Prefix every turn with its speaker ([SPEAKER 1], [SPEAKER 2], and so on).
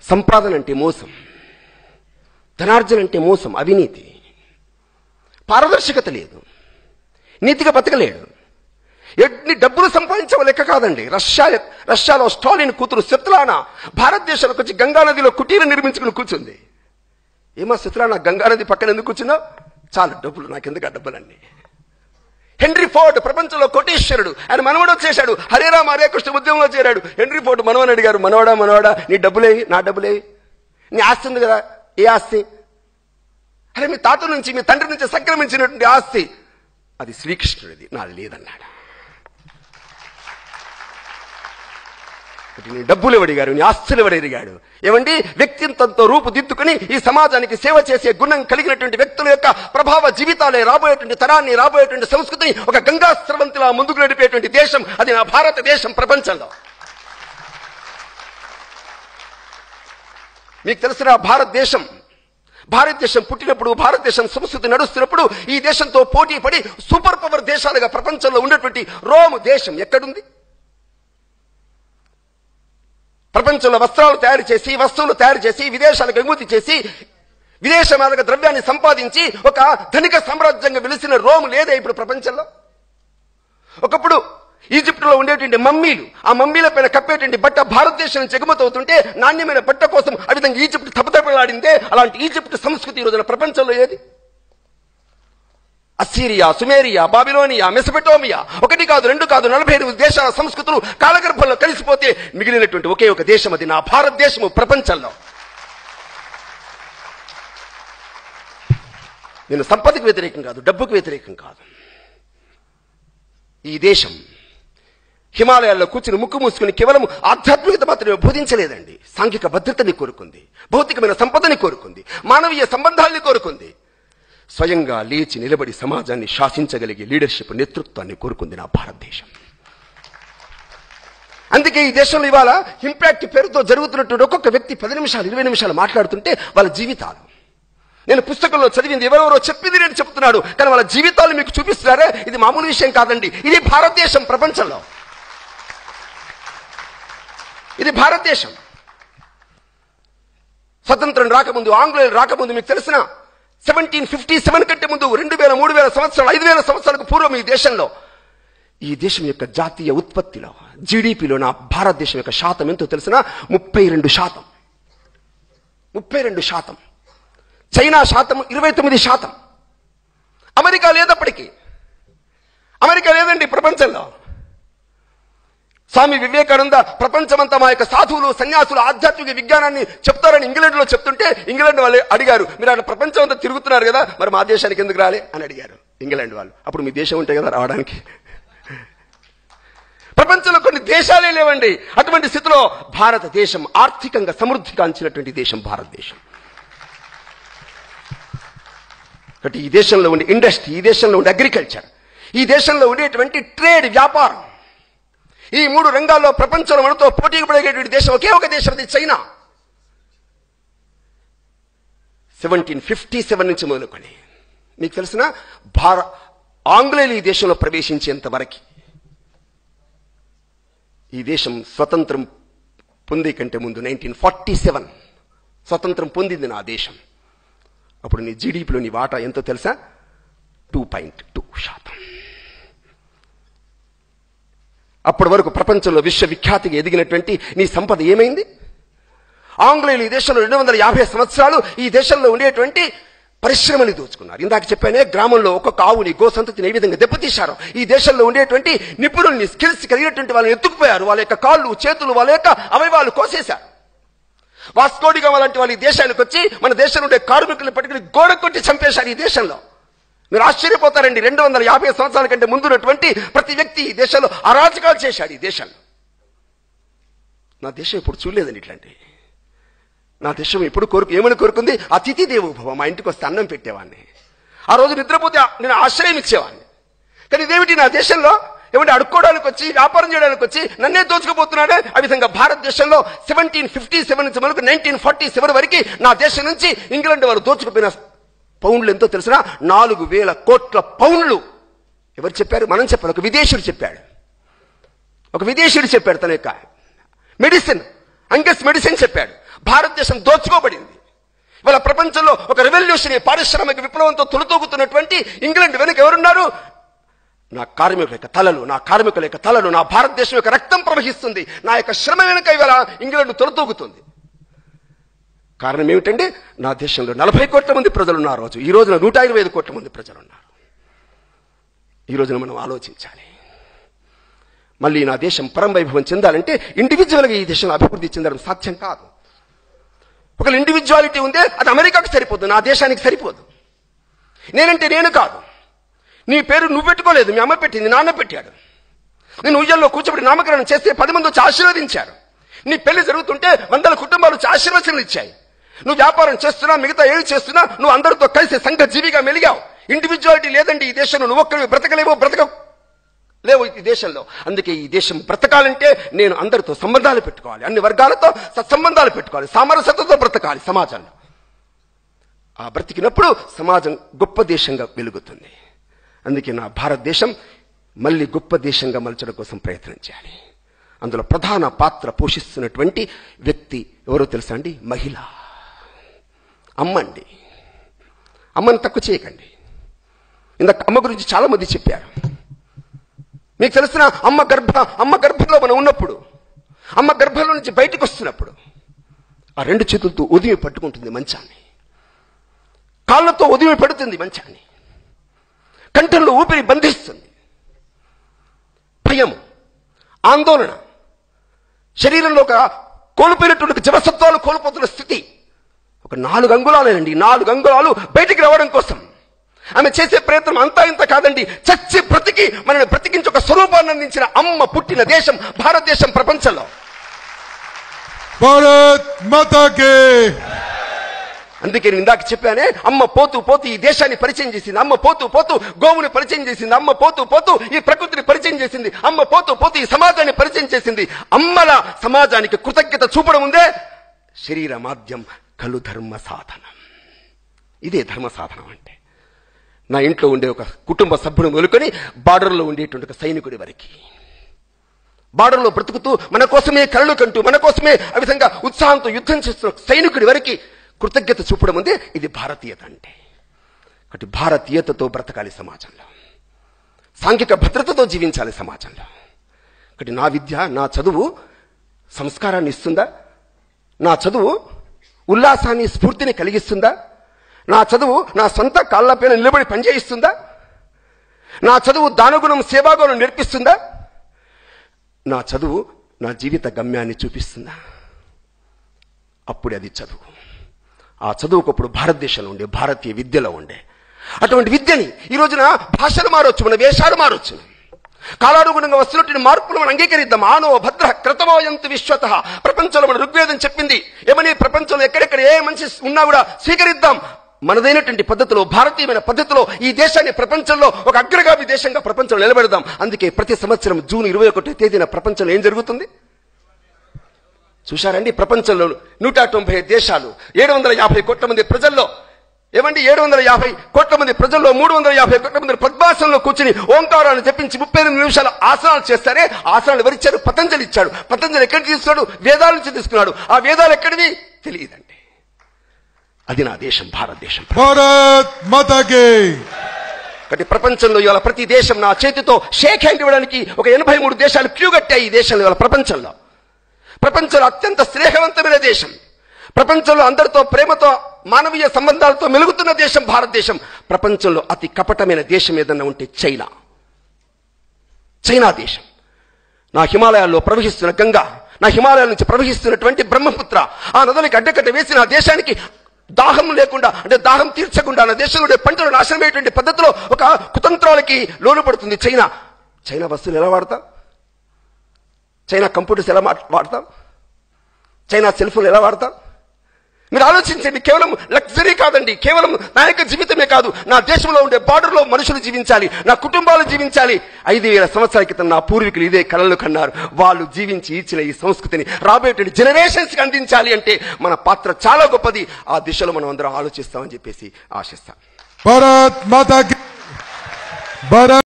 [SPEAKER 1] సంపాదన అంటే మోసం, ధనార్జన అంటే మోసం, అవినీతి, పారదర్శకత లేదు, నీతిగా బతకలేడు. ఎన్ని డబ్బులు సంపాదించవ లెక్క కాదండి. రష్యాలో స్టాలిన్ కూతురు స్వెత్లానా భారతదేశానికి వచ్చి గంగానదిలో కుటీరం నిర్మించుకుని కూర్చుంది. ఏమా స్వెత్లానా, గంగానది పక్కన ఎందుకు కూర్చున్నావు? చాలా డబ్బులు, నాకెందుకు ఆ డబ్బులన్నీ. హెన్రీ ఫోర్డ్ ప్రపంచంలో కోటీశ్వరుడు, ఆయన మనవడు వచ్చేశాడు, హరే రామ హరే కృష్ణ ఉద్యమంలో చేరాడు. హెన్రీ ఫోర్డ్ మనవని అడిగారు, మనవడా నీ డబ్బులేవి, నా డబ్బులేవి, నీ ఆస్తి ఉంది కదా, ఏ ఆస్తి? అరే మీ తాత నుంచి మీ తండ్రి నుంచి సంక్రమించినటువంటి ఆస్తి అది శ్రీకృష్ణుడిది, నాది లేదన్నాడు. నీ డబ్బులు ఎవడిగాడు, నీ ఆస్తులు ఎవడెరిగాడు? ఏమండి, వ్యక్తిత్వంతో రూపుదిద్దుకుని ఈ సమాజానికి సేవ చేసే గుణం కలిగినటువంటి వ్యక్తుల యొక్క ప్రభావ జీవితాలే రాబోయేటువంటి తరాన్ని, రాబోయేటువంటి సంస్కృతిని ఒక గంగా స్రవంతిలా ముందుకు నడిపేటువంటి దేశం అది నా భారతదేశం ప్రపంచంలో. మీకు తెలిసిన భారతదేశం పుట్టినప్పుడు, భారతదేశం సంస్కృతి నడుస్తున్నప్పుడు ఈ దేశంతో పోటీ పడి సూపర్ పవర్ దేశాలుగా ప్రపంచంలో ఉన్నటువంటి రోమ్ దేశం ఎక్కడుంది? ప్రపంచంలో వస్త్రాలు తయారు చేసి, వస్తువులు తయారు చేసి, విదేశాలకు ఎగుమతి చేసి, విదేశ మార్గ ద్రవ్యాన్ని సంపాదించి ఒక ధనిక సామ్రాజ్యంగా వెలిసిన రోమ్ లేదా ఇప్పుడు ప్రపంచంలో? ఒకప్పుడు ఈజిప్టులో ఉండేటువంటి మమ్మీలు, ఆ మమ్మీల పైన కప్పేటువంటి బట్ట భారతదేశం నుంచి ఎగుమతి అవుతుంటే నాణ్యమైన బట్ట కోసం ఆ విధంగా ఈజిప్ట్ తపతపలాడిందే. అలాంటి ఈజిప్ట్ సంస్కృతి ఈ రోజున ప్రపంచంలో ఏది? అస్సీరియా, సుమేరియా, బాబిలోనియా, మెసపెటోమియా, ఒకటి కాదు, రెండు కాదు, 48 దేశాల సంస్కృతులు కాలగర్భంలో కలిసిపోతే మిగిలినటువంటి ఒకే ఒక దేశం అది నా భారతదేశము ప్రపంచంలో. నేను సంపదకు వ్యతిరేకం కాదు, డబ్బుకు వ్యతిరేకం కాదు. ఈ దేశం హిమాలయాల్లో కూర్చుని ముక్కు మూసుకుని కేవలం ఆధ్యాత్మికత మాత్రమే బోధించలేదండి. సాంఘిక భద్రతని కోరుకుంది, భౌతికమైన సంపదని కోరుకుంది, మానవీయ సంబంధాల్ని కోరుకుంది. స్వయంగా లేచి నిలబడి సమాజాన్ని శాసించగలిగే లీడర్షిప్, నేతృత్వాన్ని కోరుకుంది నా భారతదేశం. అందుకే ఈ దేశంలో ఇవాళ ఇంపాక్ట్ పేరుతో జరుగుతున్నటువంటి ఒక్కొక్క వ్యక్తి 10 నిమిషాలు 20 నిమిషాలు మాట్లాడుతుంటే వాళ్ళ జీవితాలు, నేను పుస్తకంలో చదివింది ఎవరెవరో చెప్పింది నేను చెప్తున్నాడు, కానీ వాళ్ళ జీవితాలు మీకు చూపిస్తున్నారే, ఇది మామూలు విషయం కాదండి. ఇది భారతదేశం ప్రపంచంలో, ఇది భారతదేశం. స్వతంత్రం రాకముందు, ఆంగ్లేయులు రాకముందు మీకు తెలిసిన 1757 కంటే ముందు 2000, 3000 సంవత్సరాలు, 5000 సంవత్సరాలకు పూర్వం ఈ దేశం యొక్క జాతీయ ఉత్పత్తిలో, జీడిపిలో నా భారతదేశం యొక్క శాతం ఎంతో తెలిసిన 32%. 32%. చైనా శాతం 29%. అమెరికా లేదప్పటికీ, అమెరికా లేదండి ప్రపంచంలో. స్వామి వివేకానంద ప్రపంచమంతా మా యొక్క సాధువులు, సన్యాసులు ఆధ్యాత్మిక విజ్ఞానాన్ని చెప్తారని ఇంగ్లాండ్లో చెప్తుంటే ఇంగ్లాండ్ వాళ్ళు అడిగారు, మీరు అక్కడ ప్రపంచం అంతా తిరుగుతున్నారు కదా, మరి మా దేశానికి ఎందుకు రాలే అని అడిగారు ఇంగ్లాండ్ వాళ్ళు. అప్పుడు మీ దేశం ఉంటే కదా రావడానికి. ప్రపంచంలో కొన్ని దేశాలే లేవండి. అటువంటి స్థితిలో భారతదేశం ఆర్థికంగా సమృద్ధి కాంచినటువంటి దేశం భారతదేశం. కాబట్టి ఈ దేశంలో ఉండే ఇండస్ట్రీ, ఈ దేశంలో ఉండే అగ్రికల్చర్, ఈ దేశంలో ఉండేటువంటి ట్రేడ్, వ్యాపారం, ఈ 3 రంగాల్లో ప్రపంచంలో మనతో పోటీకి పడేటువంటి దేశం ఒకే ఒక దేశం, అది చైనా. 1757 నుంచి మొదలుకొని మీకు తెలిసిన ఆంగ్లేయులు ఈ దేశంలో ప్రవేశించేంత వరకు ఈ దేశం స్వతంత్రం పొందే కంటే ముందు 1947 స్వతంత్రం పొందింది నా దేశం. అప్పుడు నీ జీడిపిలో నీ వాటా ఎంతో తెలుసా? 2.2%. అప్పటి వరకు ప్రపంచంలో విశ్వవిఖ్యాతిగా ఎదిగినటువంటి నీ సంపద ఏమైంది? ఆంగ్లేయులు ఈ దేశంలో 250 సంవత్సరాలు ఈ దేశంలో ఉండేటువంటి పరిశ్రమని దోచుకున్నారు. ఇందాక చెప్పానే, గ్రామంలో ఒక్కొక్క ఆవుని, గోసంతతిని ఏ విధంగా దెబ్బతీశారో, ఈ దేశంలో ఉండేటువంటి నిపుణుల్ని, స్కిల్స్ కలిగినటువంటి వాళ్ళని ఎత్తుకుపోయారు. వాళ్ళ యొక్క కాళ్ళు, చేతులు, వాళ్ళ యొక్క అవయవాలు కోసేశారు. వాస్కోడిగామా లాంటి వాళ్ళు ఈ దేశానికి వచ్చి మన దేశంలో ఉండే కార్మికులను పట్టుకుని గోడ కొట్టి చంపేశారు ఈ దేశంలో. మీరు ఆశ్చర్యపోతారండి, 250 సంవత్సరాల కంటే ముందున్నటువంటి ప్రతి వ్యక్తి ఈ దేశంలో అరాచకాలు చేశాడు. ఈ దేశంలో నా దేశం ఇప్పుడు చూడలేదండి ఇట్లాంటి. నా దేశం ఇప్పుడు ఏమని కోరుకుంది? అతిథి దేవో భవ, మా ఇంటికి వస్తే అన్నం పెట్టేవాడిని, ఆ రోజు నిద్రపోతే నేను ఆశ్రయం ఇచ్చేవాడిని. కానీ ఇదేమిటి, నా దేశంలో ఏమంటే అడుక్కోవడానికి వచ్చి, వ్యాపారం చేయడానికి వచ్చి నన్నే దోచుకుపోతున్నాడే. ఆ విధంగా భారతదేశంలో 1757 నుంచి మనకు 1947 వరకు నా దేశం నుంచి ఇంగ్లాండ్ వాళ్ళు దోచుకుపోయిన పౌండ్లు ఎంతో తెలిసిన 4,000 కోట్ల పౌండ్లు. ఎవరు చెప్పారు? మనం చెప్పాలి. ఒక విదేశీయుడు చెప్పాడు. తన యొక్క మెడిసిన్, అంగస్ మెడిసిన్ చెప్పాడు. భారతదేశం దోచుకోబడింది. ఇవాళ ప్రపంచంలో ఒక రెవల్యూషన్, పారిశ్రామిక విప్లవంతో తొలితూగుతున్నటువంటి ఇంగ్లాండ్ వెనుక ఎవరున్నారు? నా కార్మికుల యొక్క తలలు, నా భారతదేశం యొక్క రక్తం ప్రవహిస్తుంది. నా యొక్క శ్రమ వెనుక ఇవాళ ఇంగ్లాండ్ తొలితూగుతుంది. కారణం ఏమిటంటే, నా దేశంలో 40 కోట్ల మంది ప్రజలు ఉన్నారు. ఈ రోజున 125 కోట్ల మంది ప్రజలు ఉన్నారు. ఈ రోజున మనం ఆలోచించాలి. మళ్ళీ నా దేశం పరమవైభవం చెందాలంటే ఇండివిజువల్గా ఈ దేశంలో అభివృద్ధి చెందడం సాధ్యం కాదు. ఒక ఇండివిజువాలిటీ ఉందే, అది అమెరికాకు సరిపోదు, నా దేశానికి సరిపోదు. నేనంటే నేను కాదు. నీ పేరు నువ్వు పెట్టుకోలేదు, మీ అమ్మ పెట్టింది, నాన్న పెట్టాడు. నేను ఉయ్యల్లో కూర్చోబడి నామకరణం చేస్తే 10 మంది వచ్చి ఆశీర్వదించారు. నీ పెళ్లి జరుగుతుంటే 100 కుటుంబాలు వచ్చి ఆశీర్వచనలు ఇచ్చాయి. నువ్వు వ్యాపారం చేస్తున్నా, మిగతా ఏది చేస్తున్నా నువ్వు అందరితో కలిసి సంఘ జీవిగా మెలిగావు. ఇండివిజువాలిటీ లేదండి ఈ దేశంలో. నువ్వు ఒక్కరివి బ్రతకలేవు ఈ దేశంలో. అందుకే ఈ దేశం బ్రతకాలంటే నేను అందరితో సంబంధాలు పెట్టుకోవాలి, అన్ని వర్గాలతో సత్సంబంధాలు పెట్టుకోవాలి, సామరస్యతతో బ్రతకాలి సమాజంలో. ఆ బ్రతికినప్పుడు సమాజం గొప్ప దేశంగా వెలుగుతుంది. అందుకే నా భారతదేశం మళ్ళీ గొప్ప దేశంగా మలచడం కోసం ప్రయత్నం చేయాలి. అందులో ప్రధాన పాత్ర పోషిస్తున్నటువంటి వ్యక్తి ఎవరో తెలుసా అండి? మహిళ, అమ్మండి. అమ్మని తక్కువ చేయకండి. ఇందాక అమ్మ గురించి చాలా మంది చెప్పారు. మీకు తెలిసిన అమ్మ గర్భంలో మనం ఉన్నప్పుడు, అమ్మ గర్భంలో నుంచి బయటకు వస్తున్నప్పుడు ఆ 2 చేతులతో ఉదిమి పట్టుకుంటుంది మంచాన్ని, కాళ్ళతో ఉదిమి పడుతుంది మంచాన్ని, కంఠంలో ఊపిరి బంధిస్తుంది. భయము, ఆందోళన, శరీరంలో ఒక కోల్పోయినటువంటి జవసత్వాలు కోల్పోతున్న స్థితి. ఒక 4 అంగుళాలేనండి, 4 అంగుళాలు బయటికి రావడం కోసం ఆమె చేసే ప్రయత్నం అంతా ఇంత కాదండి. చచ్చి బ్రతికి మనల్ని బ్రతికించి ఒక స్వరూపాన్ని అందించిన అమ్మ పుట్టిన దేశం భారతదేశం ప్రపంచంలో.
[SPEAKER 2] భారత్ మాతా కీ.
[SPEAKER 1] అందుకే నేను ఇందాక చెప్పానే, అమ్మ పోతూ పోతూ ఈ దేశాన్ని పరిచయం చేసింది, అమ్మ పోతూ పోతూ గోవుని పరిచయం చేసింది, అమ్మ పోతూ పోతూ ఈ ప్రకృతిని పరిచయం చేసింది, అమ్మ పోతూ పోతూ ఈ సమాజాన్ని పరిచయం చేసింది. అమ్మల సమాజానికి కృతజ్ఞత చూపడం ఉందే శరీర మాధ్యం కలు ధర్మ సాధనం. ఇదే ధర్మ సాధనం అంటే. నా ఇంట్లో ఉండే ఒక కుటుంబ సభ్యుడు మొదలుకొని బార్డర్లో ఉండేటువంటి ఒక సైనికుడి వరకు, బార్డర్లో బ్రతుకుతూ మన కోసమే కలలు కంటూ మన కోసమే ఆ విధంగా ఉత్సాహంతో యుద్ధం చేస్తున్న సైనికుడి వరకు కృతజ్ఞత చూపడం ఉంది. ఇది భారతీయత అంటే. కాబట్టి భారతీయతతో బ్రతకాలి సమాజంలో, సాంఘిక భద్రతతో జీవించాలి సమాజంలో. కాబట్టి నా విద్య, నా చదువు సంస్కారాన్ని ఇస్తుందా? నా చదువు ఉల్లాసాన్ని, స్ఫూర్తిని కలిగిస్తుందా? నా చదువు నా సొంత కాళ్ళపైన నిలబడి పనిచేయిస్తుందా? నా చదువు దానగుణం, సేవాగుణం నేర్పిస్తుందా? నా చదువు నా జీవిత గమ్యాన్ని చూపిస్తుందా? అప్పుడే అది చదువు. ఆ చదువుకప్పుడు భారతదేశంలో ఉండే, భారతీయ విద్యలో ఉండే అటువంటి విద్యని ఈ రోజున భాషలు మారవచ్చు, మన వేషాలు మారవచ్చు, కాలానుగుణంగా వస్తున్నటువంటి మార్పులు మనం అంగీకరిద్దాం. ఆనో భద్ర క్రతమోయంతు విశ్వత. ప్రపంచంలో మన ఋగ్వేదం చెప్పింది ఏమని? ప్రపంచంలో ఎక్కడెక్కడ ఏ మనిషి ఉన్నా కూడా స్వీకరిద్దాం. మనదైనటువంటి పద్ధతిలో, భారతీయమైన పద్ధతిలో ఈ దేశాన్ని ప్రపంచంలో ఒక అగ్రగామి దేశంగా ప్రపంచంలో నిలబెడదాం. అందుకే ప్రతి సంవత్సరం జూన్ 21వ తేదీన ప్రపంచంలో ఏం జరుగుతుంది చూశారండి? ప్రపంచంలో 190 దేశాలు, 750 కోట్ల మంది ప్రజల్లో, ఏమండి 750 కోట్ల మంది ప్రజల్లో 350 కోట్ల మంది పద్మాసనంలో కూర్చుని ఓంకారాన్ని జపించి 38 నిమిషాలు ఆసనాలు చేస్తారే. ఆసనాలు ఎవరిచ్చారు? పతంజలి ఇచ్చాడు. పతంజలి ఎక్కడికి తీసుకున్నాడు? వేదాల నుంచి తీసుకున్నాడు. ఆ వేదాలు ఎక్కడివి తెలియదండి. అది నా దేశం, భారతదేశం.
[SPEAKER 2] భారత్ మాతా కీ.
[SPEAKER 1] కాబట్టి ప్రపంచంలో ఇవాళ ప్రతి దేశం నా చేతితో షేక్ హ్యాండ్ ఇవ్వడానికి ఒక 83 దేశాలు క్యూ కట్టాయి. ఈ దేశంలో ఇవాళ ప్రపంచంలో అత్యంత స్నేహవంతమైన దేశం, ప్రపంచంలో అందరితో ప్రేమతో మానవీయ సంబంధాలతో మెలుగుతున్న దేశం భారతదేశం. ప్రపంచంలో అతి కపటమైన దేశం ఏదన్నా ఉంటే చైనా దేశం. నా హిమాలయాల్లో ప్రవహిస్తున్న గంగా, నా హిమాలయాల నుంచి ప్రవహిస్తున్నటువంటి బ్రహ్మపుత్ర, ఆ నదులకి అడ్డకట్ట వేసి నా దేశానికి దాహం లేకుండా, అంటే దాహం తీర్చకుండా నా దేశంలో పంటలు నాశనమయ్యేటువంటి పద్ధతిలో ఒక కుతంత్రాలకి లోను పడుతుంది చైనా వస్తువులు ఎలా వాడతాం? చైనా కంప్యూటర్స్ ఎలా వాడతాం? చైనా సెల్ ఫోన్ ఎలా వాడతాం? మీరు ఆలోచించండి. కేవలం లగ్జరీ కాదండి, కేవలం నా యొక్క జీవితమే కాదు, నా దేశంలో ఉండే బార్డర్లో మనుషులు జీవించాలి, నా కుటుంబాలు జీవించాలి. 5000 సంవత్సరాల క్రితం నా పూర్వీకులు ఇదే కలలు కన్నారు. వాళ్ళు జీవించి ఇచ్చిన ఈ సంస్కృతిని రాబోయే జనరేషన్స్కి అందించాలి అంటే మన పాత్ర చాలా గొప్పది. ఆ దిశలో మనం అందరం ఆలోచిస్తామని చెప్పేసి ఆశిస్తాం.
[SPEAKER 2] భారత్ మాతా కీ. భారత్